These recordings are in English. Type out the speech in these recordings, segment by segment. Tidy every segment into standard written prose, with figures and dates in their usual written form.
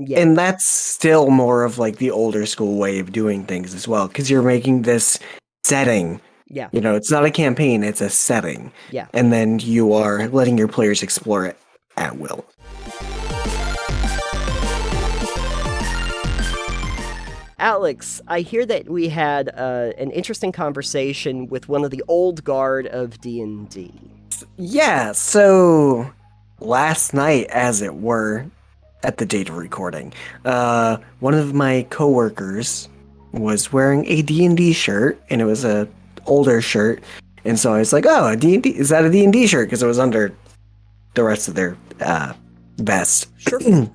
Yeah. And that's still more of like the older school way of doing things as well, because you're making this setting. Yeah. You know, it's not a campaign, it's a setting. Yeah. And then you are letting your players explore it at will. Alex, I hear that we had an interesting conversation with one of the old guard of D&D. Yeah, so last night, as it were, at the date of recording, one of my coworkers was wearing a D&D shirt, and it was a older shirt, and so I was like, oh, a D&D, is that a D&D shirt? Because it was under the rest of their vest. Sure.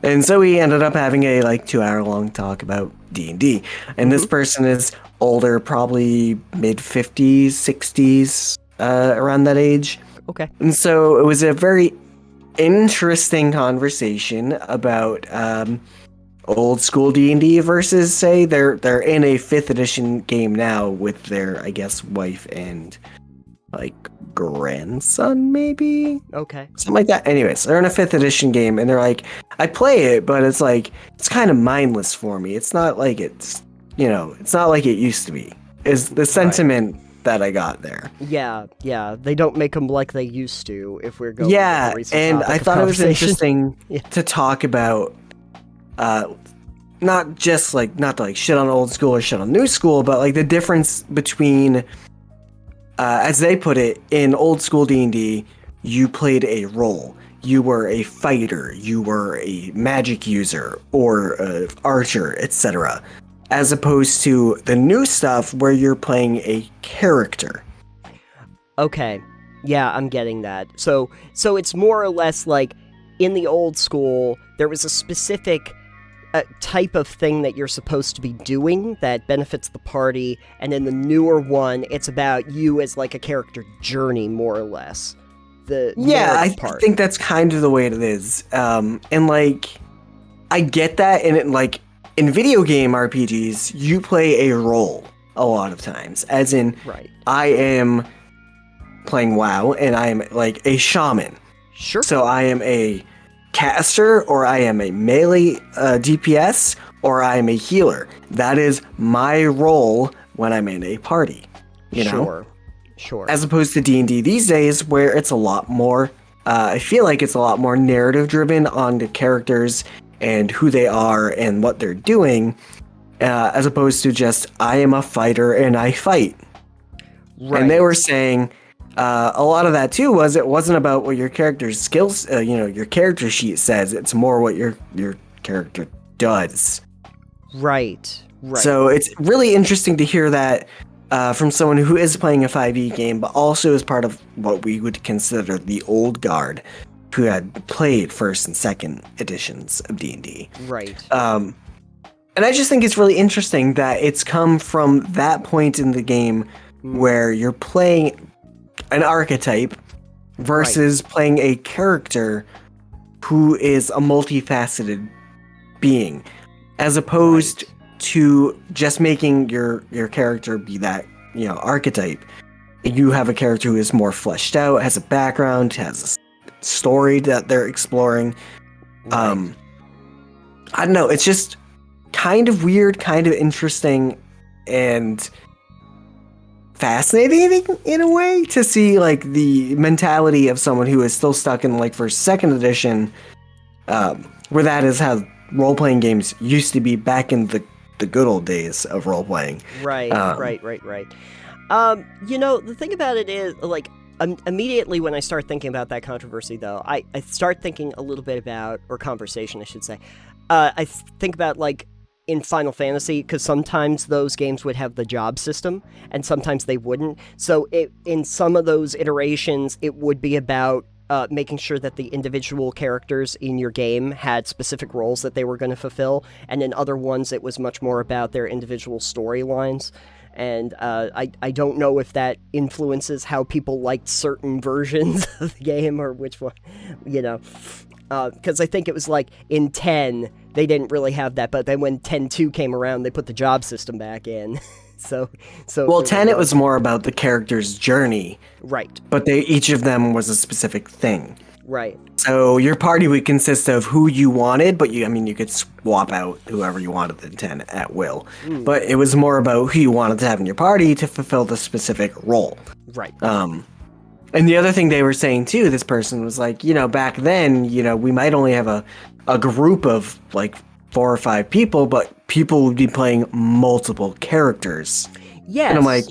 And so we ended up having a 2-hour long talk about D&D. And this person is older, probably mid-50s, 60s, around that age. Okay. And so it was a very interesting conversation about old school D&D versus, say, they're in a 5th edition game now with their, I guess, wife and grandson, maybe? Okay. Something like that. Anyways, they're in a 5th edition game, and they're like, I play it, but it's kind of mindless for me. It's not like it's not like it used to be, is the sentiment that I got there. Yeah. They don't make them like they used to, if we're going Yeah, with the recent and topic I of thought it was conversation. interesting to talk about, not just not to shit on old school or shit on new school, but the difference between, as they put it, in old school D&D, you played a role. You were a fighter, you were a magic user, or an archer, etc. As opposed to the new stuff where you're playing a character. Okay. Yeah, I'm getting that. So it's more or less like, in the old school, there was a specific type of thing that you're supposed to be doing that benefits the party, and in the newer one, it's about you as a character journey, more or less. I think that's kind of the way it is. And I get that, and in video game RPGs, you play a role a lot of times, as in, right. I am playing WoW, and I am a shaman. Sure. So I am a caster, or I am a melee DPS, or I am a healer. That is my role when I'm in a party. You know? Sure. As opposed to D&D these days, where it's a lot more, I feel like it's a lot more narrative driven on the characters and who they are and what they're doing, as opposed to just, I am a fighter and I fight. Right. And they were saying, a lot of that too it wasn't about what your character's skills, your character sheet says. It's more what your character does. Right. So it's really interesting to hear that from someone who is playing a 5e game, but also is part of what we would consider the old guard, who had played 1st and 2nd editions of D&D. Right. And I just think it's really interesting that it's come from that point in the game where you're playing an archetype versus playing a character who is a multifaceted being, as opposed to just making your character be that, archetype. You have a character who is more fleshed out, has a background, has a story that they're exploring. I don't know, it's just kind of weird, kind of interesting, and fascinating in a way to see the mentality of someone who is still stuck in 1st, 2nd edition, where that is how role-playing games used to be back in the good old days of role-playing. Right. The thing about it is, immediately when I start thinking about that controversy, though, I start thinking a little bit about, or conversation, I should say, I think about, in Final Fantasy, because sometimes those games would have the job system, and sometimes they wouldn't. So in some of those iterations, it would be about making sure that the individual characters in your game had specific roles that they were going to fulfill, and in other ones, it was much more about their individual storylines. And I don't know if that influences how people liked certain versions of the game, or which one, because I think it was in 10, they didn't really have that, but then when 10.2 came around, they put the job system back in. So well, 10, it was more about the character's journey. Right. But each of them was a specific thing. Right. So your party would consist of who you wanted, but you could swap out whoever you wanted to 10 at will. But it was more about who you wanted to have in your party to fulfill the specific role. Right. And the other thing they were saying too, this person was like, back then, we might only have a group of like 4 or 5 people, but people would be playing multiple characters. Yes. And I'm like,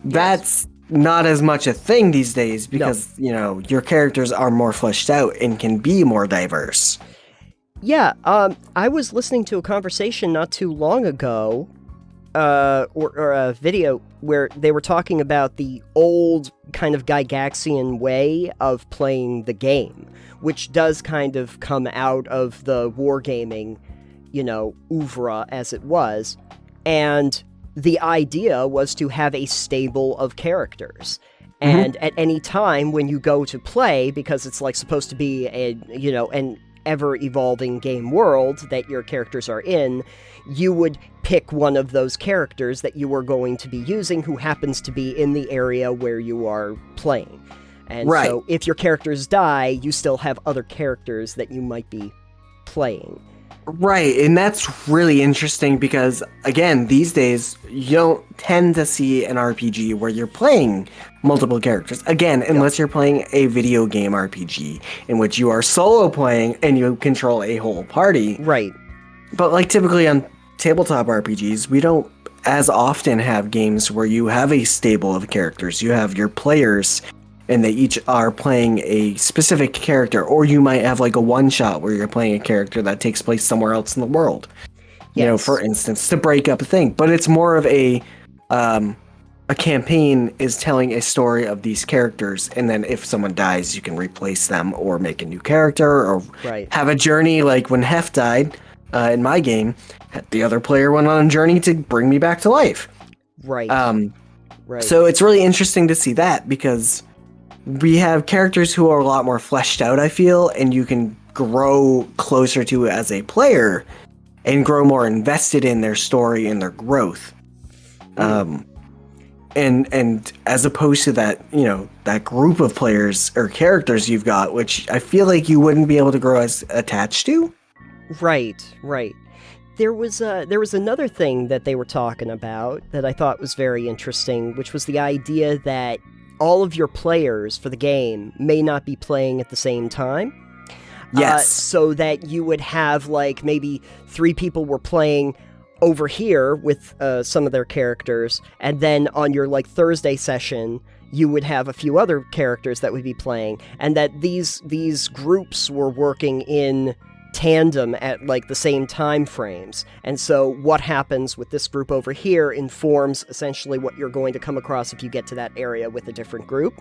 that's not as much a thing these days because, your characters are more fleshed out and can be more diverse. Yeah, I was listening to a conversation not too long ago, or a video where they were talking about the old kind of Gygaxian way of playing the game, which does kind of come out of the wargaming, oeuvre as it was, and the idea was to have a stable of characters. And at any time when you go to play, because it's like supposed to be an ever-evolving game world that your characters are in, you would pick one of those characters that you were going to be using who happens to be in the area where you are playing. And so if your characters die, you still have other characters that you might be playing. Right, and that's really interesting because, again, these days, you don't tend to see an RPG where you're playing multiple characters. Again, unless you're playing a video game RPG in which you are solo playing and you control a whole party. Right. But, like, typically on tabletop RPGs, we don't as often have games where you have a stable of characters. You have your players, and they each are playing a specific character, or you might have like a one-shot where you're playing a character that takes place somewhere else in the world. Yes. For instance, to break up a thing. But it's more of a campaign is telling a story of these characters, and then if someone dies, you can replace them or make a new character or have a journey. Like when Hef died in my game, the other player went on a journey to bring me back to life. Right. Right. So it's really interesting to see that because we have characters who are a lot more fleshed out, I feel, and you can grow closer to it as a player and grow more invested in their story and their growth. And as opposed to that, that group of players or characters you've got, which I feel like you wouldn't be able to grow as attached to. Right. There was another thing that they were talking about that I thought was very interesting, which was the idea that all of your players for the game may not be playing at the same time. Yes. So that you would have, like, maybe 3 people were playing over here with some of their characters, and then on your, like, Thursday session, you would have a few other characters that would be playing, and that these groups were working in tandem at like the same time frames. And so what happens with this group over here informs essentially what you're going to come across if you get to that area with a different group,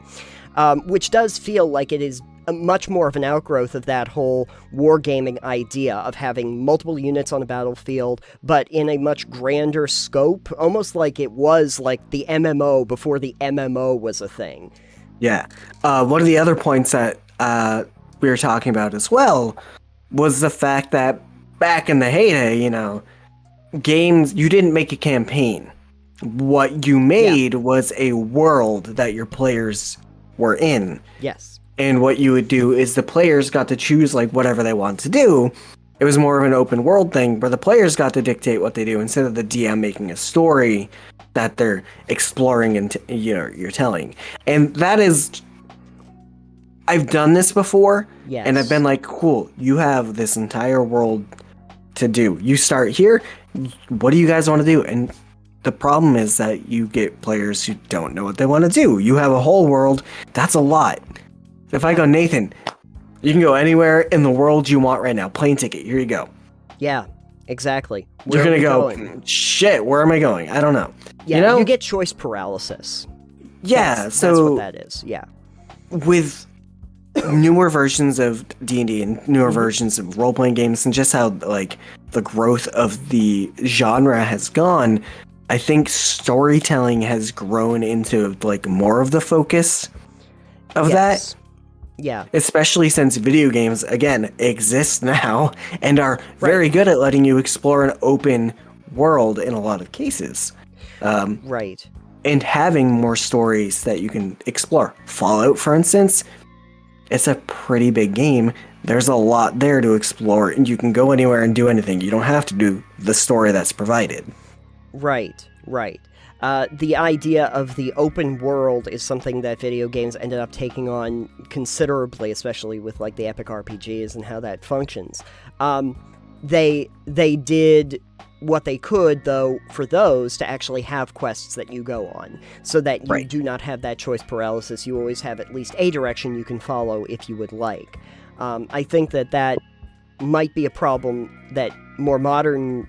which does feel like it is much more of an outgrowth of that whole wargaming idea of having multiple units on a battlefield, but in a much grander scope, almost like it was like the MMO before the MMO was a thing. Yeah. One of the other points that we were talking about as well was the fact that back in the heyday, games, you didn't make a campaign. What you made was a world that your players were in. Yes. And what you would do is the players got to choose like whatever they want to do. It was more of an open world thing where the players got to dictate what they do instead of the DM making a story that they're exploring and you're telling. And that is, I've done this before. Yes. And I've been like, cool, you have this entire world to do. You start here. What do you guys want to do? And the problem is that you get players who don't know what they want to do. You have a whole world. That's a lot. If I go, Nathan, you can go anywhere in the world you want right now. Plane ticket. Here you go. Yeah, exactly. You're going to go, shit, where am I going? I don't know. Yeah, you get choice paralysis. Yeah, that's what that is. Yeah. With newer versions of D&D and newer versions of role-playing games and just how like the growth of the genre has gone, I think storytelling has grown into like more of the focus of that. Yeah. Especially since video games, again, exist now and are very good at letting you explore an open world in a lot of cases. Right. And having more stories that you can explore. Fallout, for instance, it's a pretty big game. There's a lot there to explore, and you can go anywhere and do anything. You don't have to do the story that's provided. Right, right. The idea of the open world is something that video games ended up taking on considerably, especially with like the epic RPGs and how that functions. They did what they could, though, for those to actually have quests that you go on, so that you Right. do not have that choice paralysis. You always have at least a direction you can follow if you would like. I think that might be a problem that more modern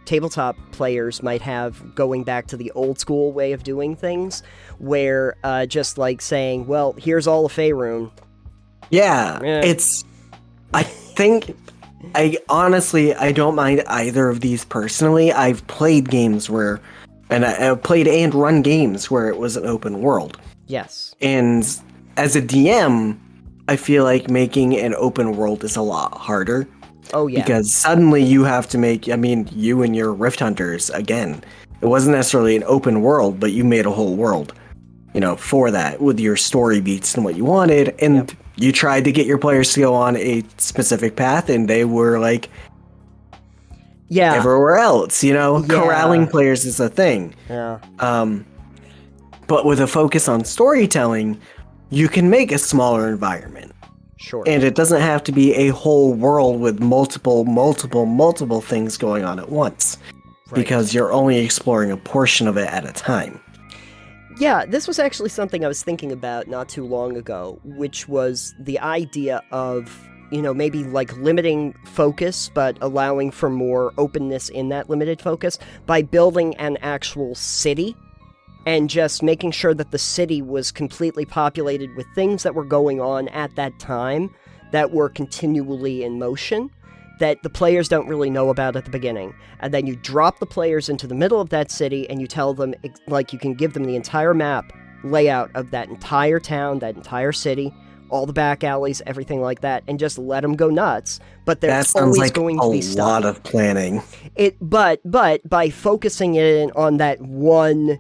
tabletop players might have, going back to the old school way of doing things, where just like saying, well, here's all of Faerun. Yeah, Yeah. I think, I honestly, I don't mind either of these personally. I've played games where, and I've played and run games where it was an open world. Yes. And as a DM, I feel like making an open world is a lot harder. Oh, yeah. Because suddenly you have to make, I mean, you and your Rift Hunters, again, it wasn't necessarily an open world, but you made a whole world, for that, with your story beats and what you wanted, and you tried to get your players to go on a specific path, and they were, like, everywhere else, Corralling players is a thing. Yeah. But with a focus on storytelling, you can make a smaller environment. Sure. And it doesn't have to be a whole world with multiple things going on at once. Right. Because you're only exploring a portion of it at a time. Yeah, this was actually something I was thinking about not too long ago, which was the idea of, maybe like limiting focus, but allowing for more openness in that limited focus by building an actual city and just making sure that the city was completely populated with things that were going on at that time that were continually in motion, that the players don't really know about at the beginning. And then you drop the players into the middle of that city and you tell them, like, you can give them the entire map layout of that entire town, that entire city, all the back alleys, everything like that, and just let them go nuts. But there's always going to be stuff. That sounds like a lot of planning. But by focusing it on that one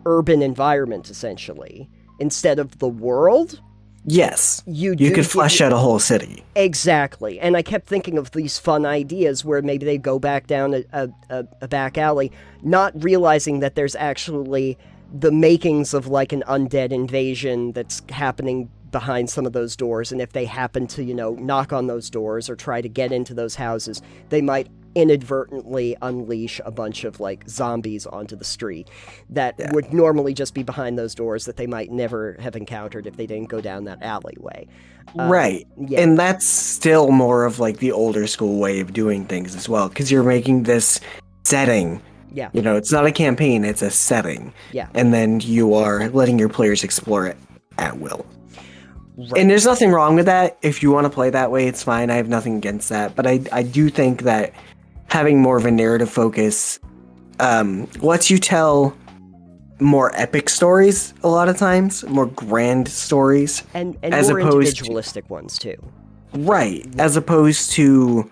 urban environment, essentially, instead of the world. Yes, you could flesh out a whole city. Exactly, and I kept thinking of these fun ideas where maybe they go back down a back alley, not realizing that there's actually the makings of like an undead invasion that's happening behind some of those doors, and if they happen to, knock on those doors or try to get into those houses, they might inadvertently unleash a bunch of like zombies onto the street that would normally just be behind those doors that they might never have encountered if they didn't go down that alleyway. Right. Yeah. And that's still more of like the older school way of doing things as well, because you're making this setting. Yeah. It's not a campaign, it's a setting. Yeah. And then you are letting your players explore it at will. Right. And there's nothing wrong with that. If you want to play that way, it's fine. I have nothing against that. But I do think that having more of a narrative focus lets you tell more epic stories a lot of times, more grand stories. And as more opposed individualistic ones, too. Right. As opposed to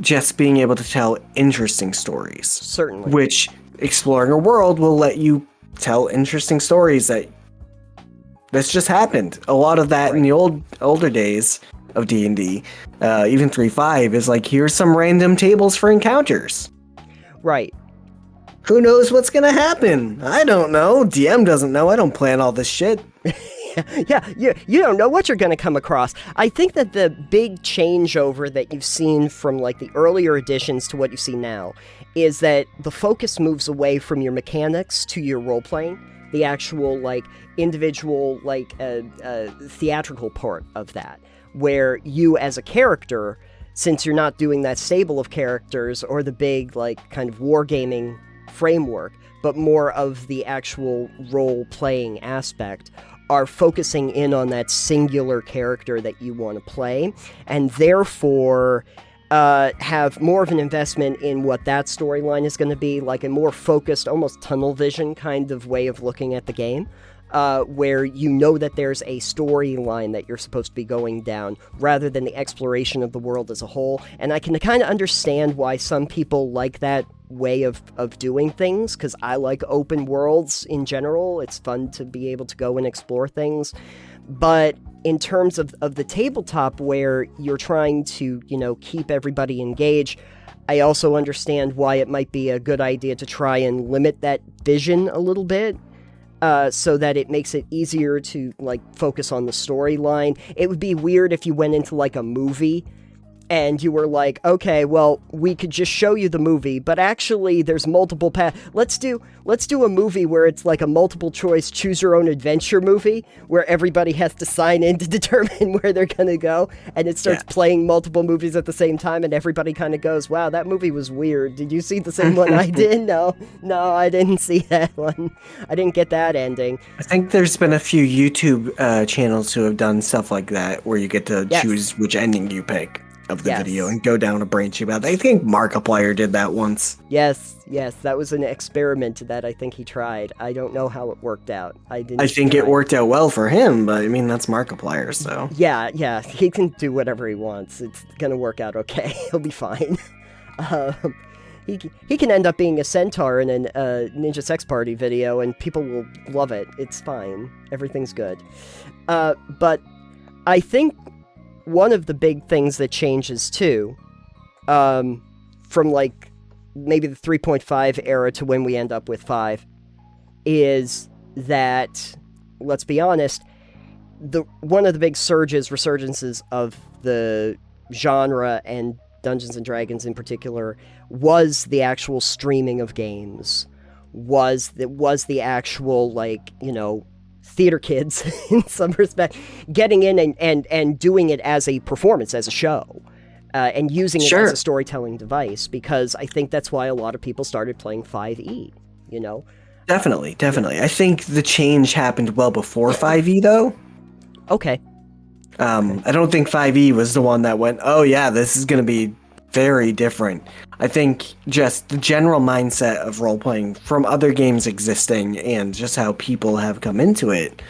just being able to tell interesting stories. Certainly. Which, exploring a world will let you tell interesting stories that's just happened. A lot of that in the older days of D&D, even 3.5, is like, here's some random tables for encounters. Right. Who knows what's gonna happen? I don't know. DM doesn't know. I don't plan all this shit. Yeah, you don't know what you're going to come across. I think that the big changeover that you've seen from like the earlier editions to what you see now is that the focus moves away from your mechanics to your role-playing, the actual like individual like theatrical part of that, where you as a character, since you're not doing that stable of characters or the big like kind of wargaming framework, but more of the actual role-playing aspect, are focusing in on that singular character that you want to play, and therefore have more of an investment in what that storyline is going to be, like a more focused, almost tunnel vision kind of way of looking at the game, where you know that there's a storyline that you're supposed to be going down, rather than the exploration of the world as a whole. And I can kind of understand why some people like that way of doing things, because I like open worlds in general. It's fun to be able to go and explore things. But in terms of the tabletop where you're trying to, keep everybody engaged, I also understand why it might be a good idea to try and limit that vision a little bit, so that it makes it easier to, focus on the storyline. It would be weird if you went into, a movie and you were like, okay, well, we could just show you the movie, but actually there's multiple paths. Let's do a movie where it's like a multiple choice choose your own adventure movie where everybody has to sign in to determine where they're going to go, and it starts playing multiple movies at the same time, and everybody kind of goes, wow, that movie was weird. Did you see the same one I did? No, I didn't see that one. I didn't get that ending. I think there's been a few YouTube channels who have done stuff like that where you get to choose which ending you pick of the video and go down a branch about it. I think Markiplier did that once. Yes, that was an experiment that I think he tried. I don't know how it worked out. I think it worked out well for him, but I mean, that's Markiplier, so. Yeah, he can do whatever he wants. It's gonna work out okay. He'll be fine. He can end up being a centaur in a Ninja Sex Party video, and people will love it. It's fine. Everything's good. But I think one of the big things that changes too, from maybe the 3.5 era to when we end up with 5, is that, let's be honest, one of the big resurgences of the genre and Dungeons and Dragons in particular was the actual streaming of games, was the actual theater kids in some respect getting in and doing it as a performance, as a show, and using it as a storytelling device, because I think that's why a lot of people started playing 5e, Definitely. I think the change happened well before 5e, though. Okay. I don't think 5e was the one that went, oh yeah, this is going to be very different. I think just the general mindset of role-playing from other games existing and just how people have come into it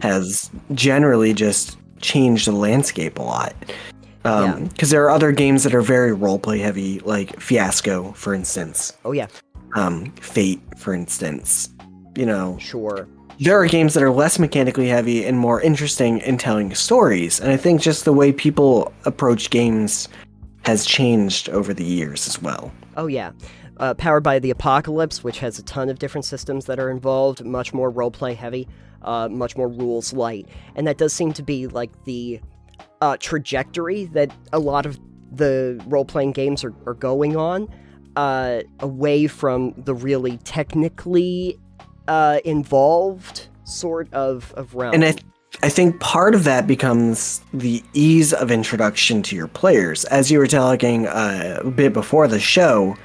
has generally just changed the landscape a lot. Because there are other games that are very role-play heavy, like Fiasco, for instance. Oh, yeah. Fate, for instance. Sure. There are games that are less mechanically heavy and more interesting in telling stories. And I think just the way people approach games has changed over the years as well. Oh, yeah. Powered by the Apocalypse, which has a ton of different systems that are involved, much more roleplay heavy, much more rules light. And that does seem to be the trajectory that a lot of the role-playing games are going on, away from the really technically involved sort of realm. And I think part of that becomes the ease of introduction to your players. As you were talking a bit before the show,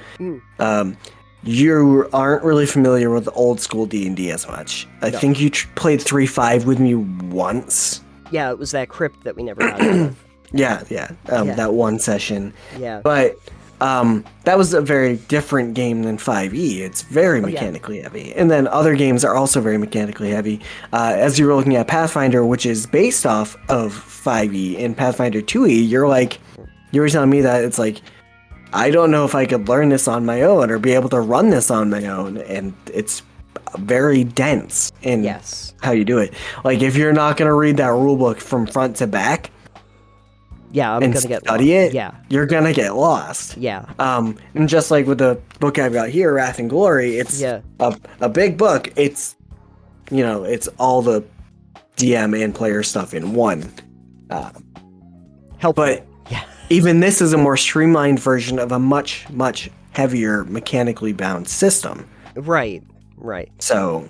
you aren't really familiar with old school D&D as much. I think you played 3.5 with me once. Yeah, it was that crypt that we never got out of. Yeah. That one session. Yeah. But that was a very different game than 5e. It's very mechanically heavy. And then other games are also very mechanically heavy. As you were looking at Pathfinder, which is based off of 5e, and Pathfinder 2e, you were telling me that it's like, I don't know if I could learn this on my own or be able to run this on my own. And it's very dense in how you do it. If you're not going to read that rulebook from front to back, I'm and gonna get study lost. it, you're gonna get lost. Yeah. And just like with the book I've got here, Wrath and Glory, it's a big book. It's it's all the DM and player stuff in one. But even this is a more streamlined version of a much, much heavier mechanically bound system. Right. So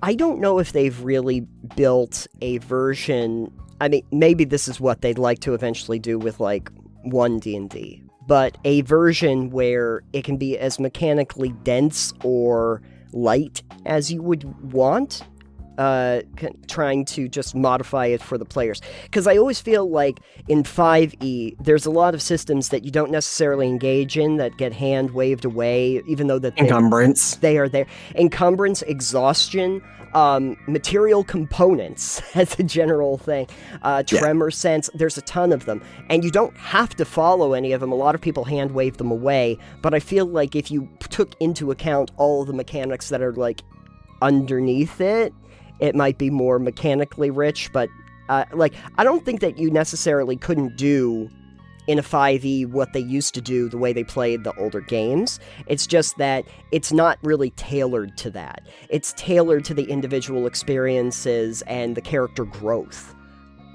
I don't know if they've really built a version. I mean, maybe this is what they'd like to eventually do with 1 D&D, but a version where it can be as mechanically dense or light as you would want, trying to just modify it for the players. Because I always feel like in 5e, there's a lot of systems that you don't necessarily engage in that get hand waved away, even though encumbrance. They are there. Encumbrance, exhaustion, material components as a general thing, tremor sense, there's a ton of them, and you don't have to follow any of them. A lot of people hand wave them away, but I feel like if you took into account all of the mechanics that are underneath it, it might be more mechanically rich, but Like, I don't think that you necessarily couldn't do in a 5e what they used to do the way they played the older games. It's just that it's not really tailored to that. It's tailored to the individual experiences and the character growth.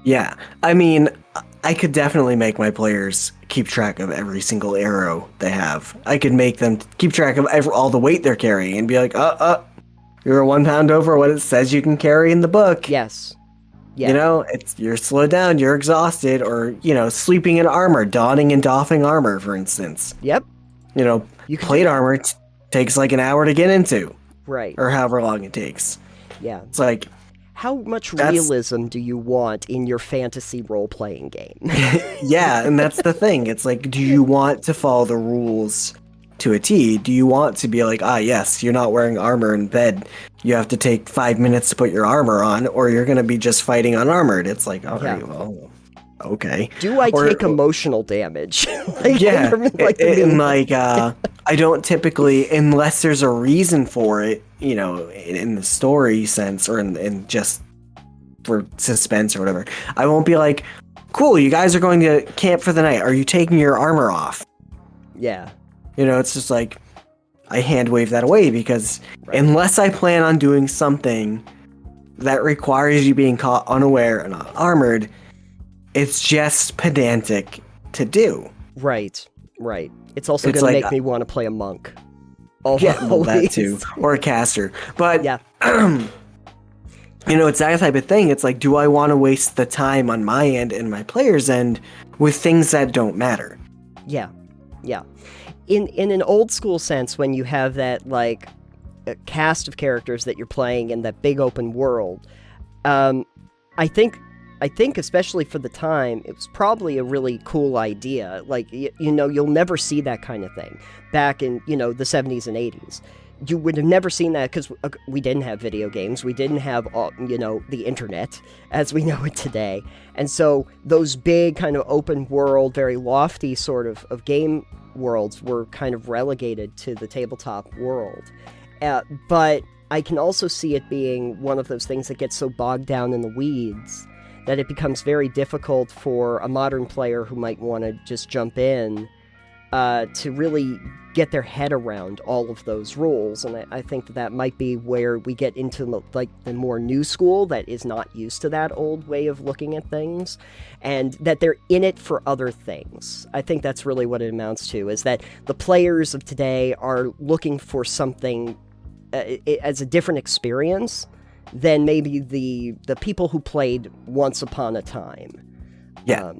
Yeah, I mean, I could definitely make my players keep track of every single arrow they have. I could make them keep track of all the weight they're carrying and be like, you're 1 pound over what it says you can carry in the book. Yes. Yeah. You know, you're slowed down, you're exhausted, or, sleeping in armor, donning and doffing armor, for instance. Yep. Plate armor takes like an hour to get into. Right. Or however long it takes. Yeah. It's like... How much realism do you want in your fantasy role-playing game? Yeah, and that's the thing. It's like, do you want to follow the rules to a T? Do you want to be like, yes, you're not wearing armor in bed. You have to take 5 minutes to put your armor on, or you're going to be just fighting unarmored. It's like, all right, well, okay. Do I take emotional damage? Yeah, I don't typically, unless there's a reason for it, in the story sense, or in just for suspense or whatever, I won't be like, cool, you guys are going to camp for the night. Are you taking your armor off? Yeah. It's just like, I hand wave that away because unless I plan on doing something that requires you being caught unaware and unarmored, it's just pedantic to do. Right. It's also going to make me want to play a monk. Yeah, well, that too. Or a caster. But, yeah. It's that type of thing. It's like, do I want to waste the time on my end and my player's end with things that don't matter? Yeah. In an old school sense, when you have that, like, cast of characters that you're playing in that big open world, I think especially for the time, it was probably a really cool idea. Like, you'll never see that kind of thing back in, the 70s and 80s. You would have never seen that because we didn't have video games. We didn't have, the internet as we know it today. And so those big kind of open world, very lofty sort of game worlds were kind of relegated to the tabletop world. But I can also see it being one of those things that gets so bogged down in the weeds that it becomes very difficult for a modern player who might want to just jump in to really get their head around all of those rules. And I think that might be where we get into the more new school that is not used to that old way of looking at things, and that they're in it for other things. I think that's really what it amounts to, is that the players of today are looking for something as a different experience than maybe the people who played once upon a time. Yeah.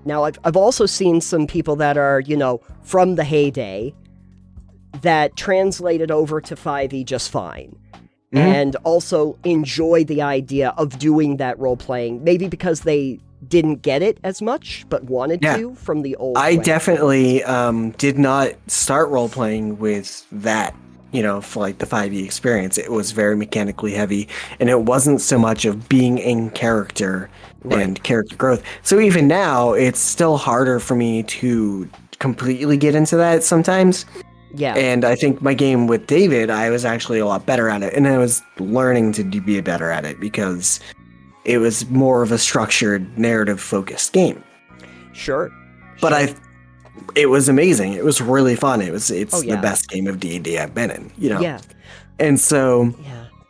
Now, I've also seen some people that are, from the heyday that translated over to 5e just fine. Mm-hmm. And also enjoy the idea of doing that role-playing, maybe because they didn't get it as much, but wanted to from the old way. Definitely did not start role-playing with that, for like the 5e experience. It was very mechanically heavy, and it wasn't so much of being in character and character growth. So even now, it's still harder for me to completely get into that sometimes. Yeah. And I think my game with David, I was actually a lot better at it, and I was learning to be better at it because it was more of a structured, narrative-focused game. Sure. But it was amazing. It was really fun. It's the best game of D&D I've been in, Yeah. And so,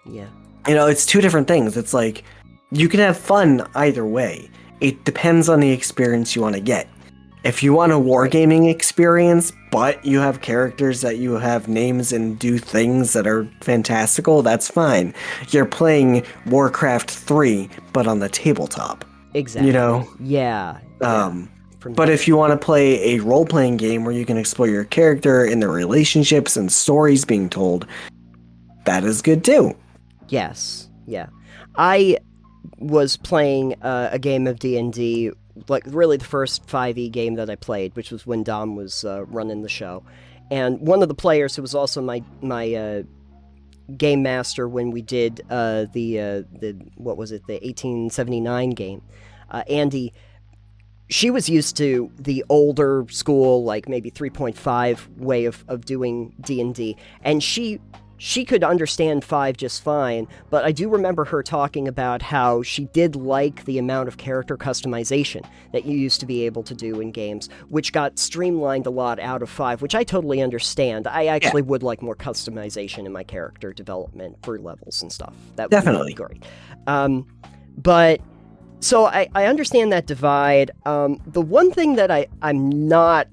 yeah. It's two different things. It's like, you can have fun either way. It depends on the experience you want to get. If you want a wargaming experience, but you have characters that you have names and do things that are fantastical, that's fine. You're playing Warcraft 3, but on the tabletop. Exactly. Yeah. But if you want to play a role-playing game where you can explore your character and the relationships and stories being told, that is good too. Yes. Yeah. I was playing a game of D&D, like really the first 5e game that I played, which was when Dom was running the show. And one of the players who was also my game master when we did the 1879 game, Andy, she was used to the older school, like maybe 3.5 way of doing D&D, and she she could understand 5 just fine, but I do remember her talking about how she did like the amount of character customization that you used to be able to do in games, which got streamlined a lot out of 5, which I totally understand. I actually would like more customization in my character development for levels and stuff. That would be great. But so I understand that divide. The one thing that I'm not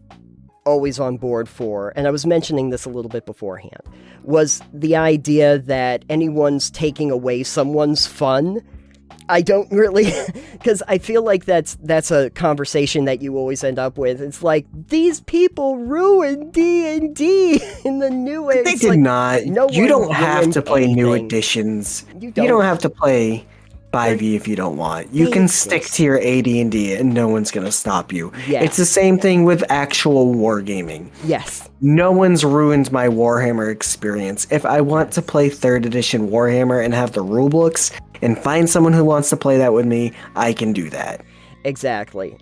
always on board for, and I was mentioning this a little bit beforehand, was the idea that anyone's taking away someone's fun. I don't really, because I feel like that's a conversation that you always end up with. It's like, these people ruined D&D in the new way. They did not. You don't have to play new editions. You don't have to play 5e if you don't want. You can stick to your AD&D and no one's going to stop you. Yes. It's the same thing with actual wargaming. Yes. No one's ruined my Warhammer experience. If I want to play 3rd edition Warhammer and have the rulebooks and find someone who wants to play that with me, I can do that. Exactly.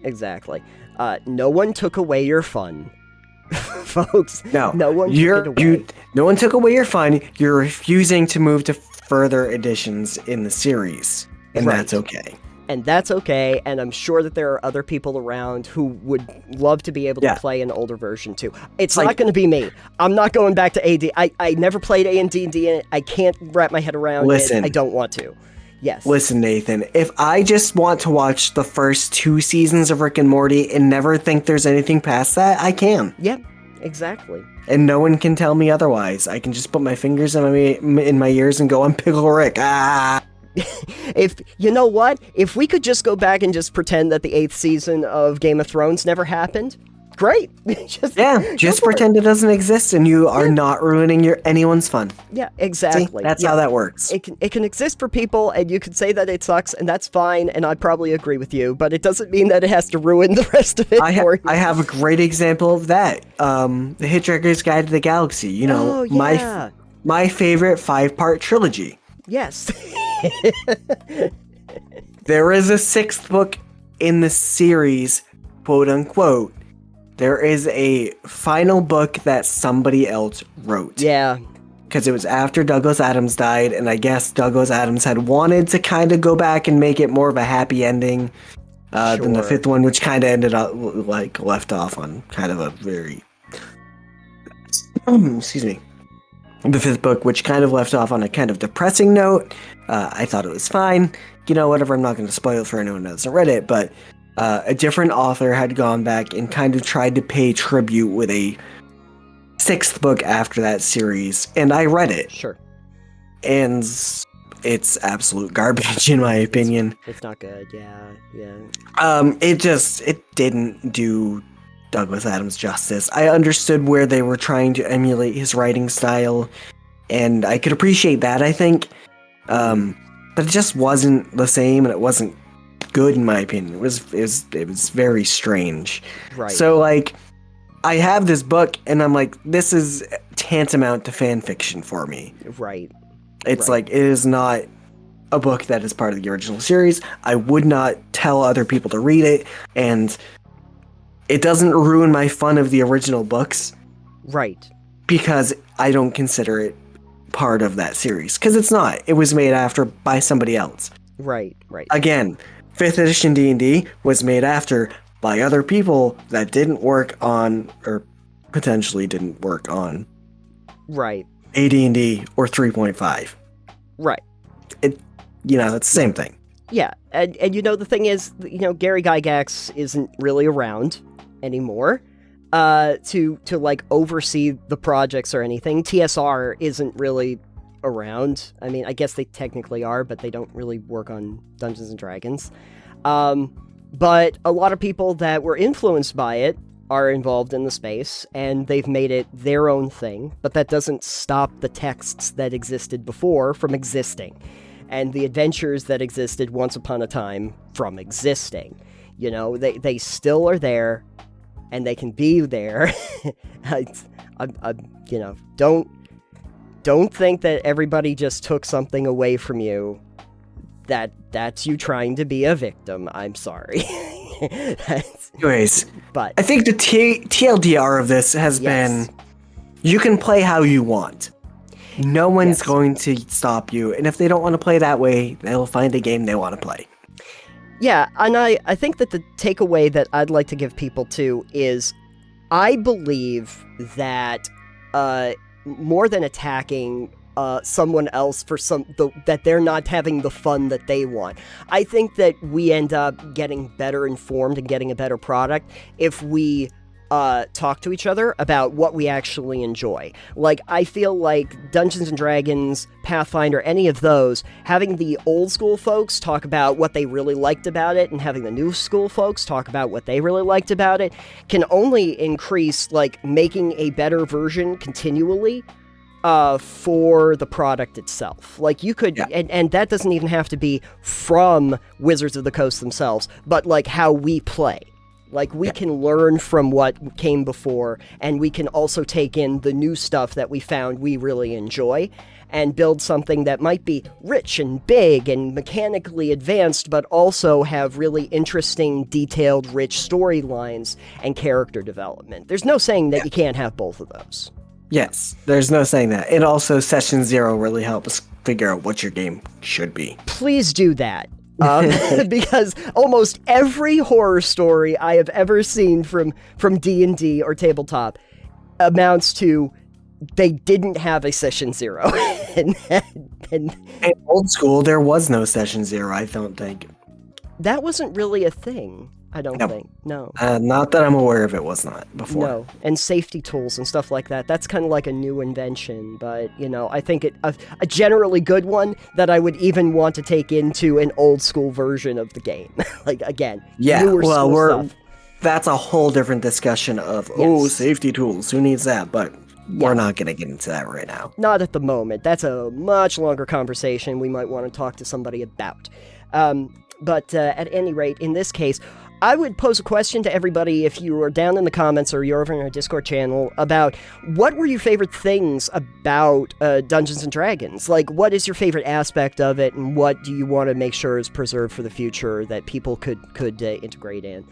No one took away your fun. Folks. No one took it away. No one took away your fun. You're refusing to move to further editions in the series. And that's okay. And that's okay, and I'm sure that there are other people around who would love to be able to play an older version too. It's not going to be me. I'm not going back to AD. I never played AD&D, and I can't wrap my head around it. I don't want to. Yes. Listen, Nathan, if I just want to watch the first 2 seasons of Rick and Morty and never think there's anything past that, I can. Yep, exactly. And no one can tell me otherwise. I can just put my fingers in my ears and go, I'm Pickle Rick. Ah! If you know what, if we could just go back and just pretend that the 8th season of Game of Thrones never happened, great. just pretend it doesn't exist, and you are not ruining anyone's fun. Yeah, exactly. See, that's how that works. It can exist for people, and you can say that it sucks, and that's fine, and I'd probably agree with you, but it doesn't mean that it has to ruin the rest of it for you. I have a great example of that. The Hitchhiker's Guide to the Galaxy. You know, my favorite 5-part trilogy. Yes. There is a 6th book in the series, quote unquote. There is a final book that somebody else wrote. Yeah. Because it was after Douglas Adams died, and I guess Douglas Adams had wanted to kind of go back and make it more of a happy ending than the 5th one, which kind of ended up left off on kind of a very excuse me. The 5th book, which kind of left off on a kind of depressing note. I thought it was fine. You know, whatever, I'm not going to spoil it for anyone that hasn't read it, but a different author had gone back and kind of tried to pay tribute with a 6th book after that series, and I read it. Sure. And it's absolute garbage, in my opinion. It's not good, yeah. It didn't do Douglas Adams justice. I understood where they were trying to emulate his writing style, and I could appreciate that, I think. But it just wasn't the same, and it wasn't good, in my opinion. It was very strange. Right. So, I have this book, and I'm like, this is tantamount to fan fiction for me. Right. It's it is not a book that is part of the original series. I would not tell other people to read it, and it doesn't ruin my fun of the original books. Right. Because I don't consider it part of that series. Because it's not. It was made by somebody else. Right. Again, 5th edition D&D was made after by other people that didn't work on, or potentially didn't work on, right, AD&D or 3.5. Right. It's the same thing. Yeah, and the thing is, Gary Gygax isn't really around anymore to oversee the projects or anything. TSR isn't really around. I mean, I guess they technically are, but they don't really work on Dungeons and Dragons. But a lot of people that were influenced by it are involved in the space, and they've made it their own thing, but that doesn't stop the texts that existed before from existing, and the adventures that existed once upon a time from existing. They still are there, and they can be there. Don't think that everybody just took something away from you. That's you trying to be a victim. I'm sorry. Anyways, but I think the TLDR of this has been, you can play how you want. No one's Yes. going to stop you. And if they don't want to play that way, they'll find a game they want to play. Yeah, and I think that the takeaway that I'd like to give people too is I believe that more than attacking someone else for that they're not having the fun that they want, I think that we end up getting better informed and getting a better product if we talk to each other about what we actually enjoy. Like, I feel like Dungeons & Dragons, Pathfinder, any of those, having the old school folks talk about what they really liked about it and having the new school folks talk about what they really liked about it can only increase, like, making a better version continually for the product itself. Like, you could, and that doesn't even have to be from Wizards of the Coast themselves, but, like, how we play. Like, we can learn from what came before, and we can also take in the new stuff that we found we really enjoy, and build something that might be rich and big and mechanically advanced, but also have really interesting, detailed, rich storylines and character development. There's no saying that you can't have both of those. Yes, there's no saying that. And also, Session Zero really helps figure out what your game should be. Please do that. Because almost every horror story I have ever seen from D&D or tabletop amounts to they didn't have a Session Zero. and In old school, there was no Session Zero, I don't think. That wasn't really a thing, I don't think. No. Not that I'm aware of, it was not before. No. And safety tools and stuff like that. That's kind of like a new invention, but, you know, I think a generally good one that I would even want to take into an old school version of the game. Like, again, newer school stuff. That's a whole different discussion of, safety tools, who needs that? But we're not going to get into that right now. Not at the moment. That's a much longer conversation we might want to talk to somebody about. But at any rate, in this case, I would pose a question to everybody if you are down in the comments or you're over in our Discord channel about what were your favorite things about Dungeons & Dragons? Like, what is your favorite aspect of it, and what do you want to make sure is preserved for the future that people could integrate in?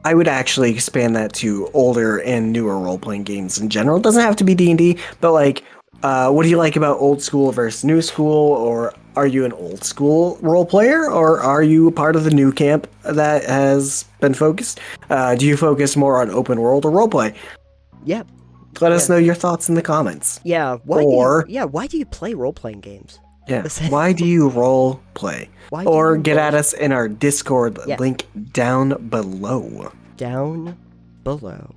I would actually expand that to older and newer role-playing games in general. It doesn't have to be D&D, but like, what do you like about old school versus new school? Or are you an old school role player, or are you part of the new camp that has been focused? Do you focus more on open world or roleplay? Yeah. Let us know your thoughts in the comments. Yeah. Why do you play role-playing games? Yeah. Why do you role play? Or get at us in our Discord link down below. Down below.